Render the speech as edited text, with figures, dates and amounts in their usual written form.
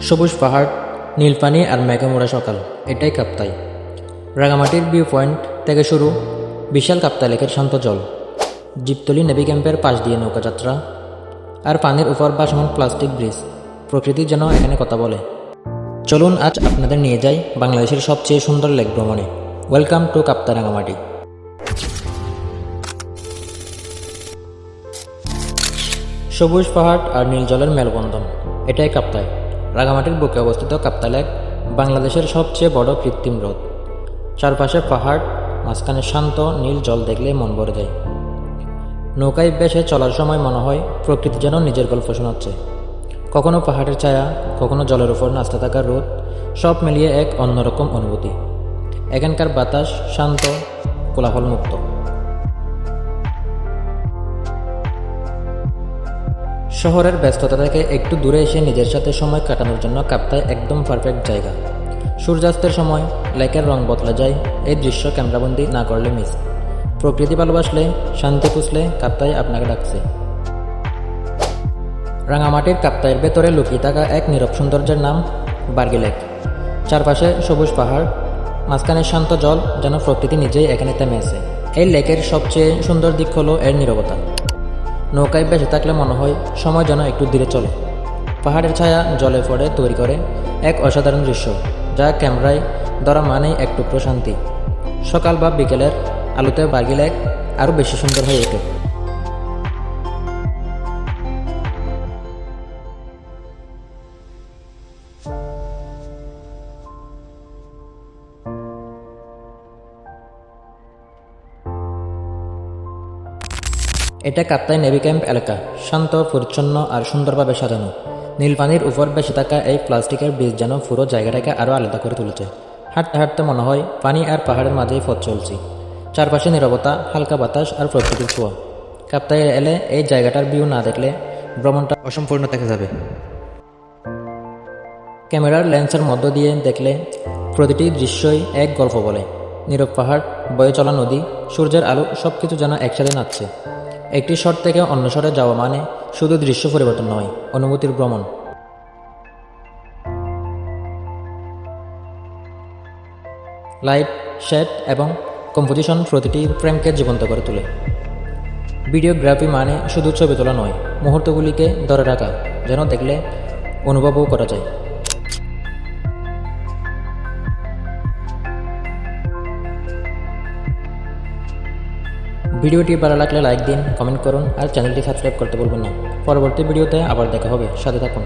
সবুজ পাহাড়, নীল পানি আর মেঘে মোড়া সকাল, এটাই কাপ্তাই। রাঙামাটির ভিউ পয়েন্ট থেকে শুরু, বিশাল কাপ্তাই লেকের শান্ত জল, জিপতলি নেভি ক্যাম্পের পাশ দিয়ে নৌকাযাত্রা, আর পানির উপর ভাসমান প্লাস্টিক ব্রিজ। প্রকৃতি যেন এখানে কথা বলে। চলুন আজ আপনাদের নিয়ে যাই বাংলাদেশের সবচেয়ে সুন্দর লেক ভ্রমণে। Welcome to Kaptai Rangamati. সবুজ পাহাড় আর নীল জলের মেলবন্ধন, এটাই কাপ্তাই। রাঙামাটির বুকে অবস্থিত কাপ্তাই লেক বাংলাদেশের সবচেয়ে বড় কৃত্রিম হ্রদ। চারপাশে পাহাড়, মাঝখানে শান্ত নীল জল দেখলে মন ভরে যায়। নৌকায় বেশে চলার সময় মনে হয় প্রকৃতি যেন নিজের গল্প শোনাচ্ছে। কখনো পাহাড়ের ছায়া, কখনো জলের উপর নাচতে থাকা রোদ, সব মিলিয়ে এক অন্যরকম অনুভূতি। এখানকার বাতাস শান্ত, কোলাহল মুক্ত। শহরের ব্যস্ততা থেকে একটু দূরে এসে নিজের সাথে সময় কাটানোর জন্য কাপ্তাই একদম পারফেক্ট জায়গা। সূর্যাস্তের সময় লেকের রং বদলে যায়, এই দৃশ্য ক্যামেরাবন্দি না করলে মিস। প্রকৃতি ভালোবাসলে, শান্তি খুঁজলে কাপ্তাই আপনাকে ডাকছে। রাঙামাটির কাপ্তাইয়ের ভেতরে লুকিয়ে থাকা এক নীরব সৌন্দর্যের নাম বার্গি লেক। চারপাশে সবুজ পাহাড়, মাঝখানে শান্ত জল, যেন প্রকৃতি নিজেই এখানে থেমে আছে। এই লেকের সবচেয়ে সুন্দর দিক হলো এর নীরবতা। নৌকায় বেঁচে থাকলে মনে হয় সময় যেন একটু ধীরে চলে। পাহাড়ের ছায়া জলে পড়ে তৈরি করে এক অসাধারণ দৃশ্য, যা ক্যামেরায় ধরা মানেই এক টুকরো শান্তি। সকাল বা বিকেলের আলোতে বার্গি লেক আরও বেশি সুন্দর হয়ে ওঠে। এটা কাপ্তাই নেভি ক্যাম্প এলাকা, শান্ত, পরিচ্ছন্ন আর সুন্দরভাবে সাজানো। নীল পানির উপর বেঁচে থাকা এই প্লাস্টিকের ব্রিজ যেন পুরো জায়গাটাকে আরও আলাদা করে তুলেছে। হাঁটতে হাঁটতে মনে হয় পানি আর পাহাড়ের মাঝেই পথ চলছি। চারপাশে নীরবতা, হালকা বাতাস আর প্রকৃতির ছোঁয়া। কাপ্তাই এলে এই জায়গাটার ভিউ না দেখলে ভ্রমণটা অসম্পূর্ণ থেকে যাবে। ক্যামেরার লেন্সের মধ্য দিয়ে দেখলে প্রতিটি দৃশ্যই এক গল্প বলে। নীরব পাহাড়, বয়ে চলা নদী, সূর্যের আলো, সব কিছু যেন একসাথে নাচছে। একটি শট থেকে অন্য শটে যাওয়া মানে শুধু দৃশ্য পরিবর্তন নয়, অনুভূতির ভ্রমণ। লাইট, শেড এবং কম্পোজিশন প্রতিটি ফ্রেমকে জীবন্ত করে তোলে। ভিডিওগ্রাফি মানে শুধু ছবি তোলা নয়, মুহূর্তগুলিকে ধরে রাখা, যেন দেখলে অনুভবও করা যায়। ভিডিওটি ভালো লাগলে লাইক দিন, কমেন্ট করুন আর চ্যানেলটি সাবস্ক্রাইব করতে ভুলবেন না। পরবর্তী ভিডিওতে আবার দেখা হবে, সাথে থাকুন।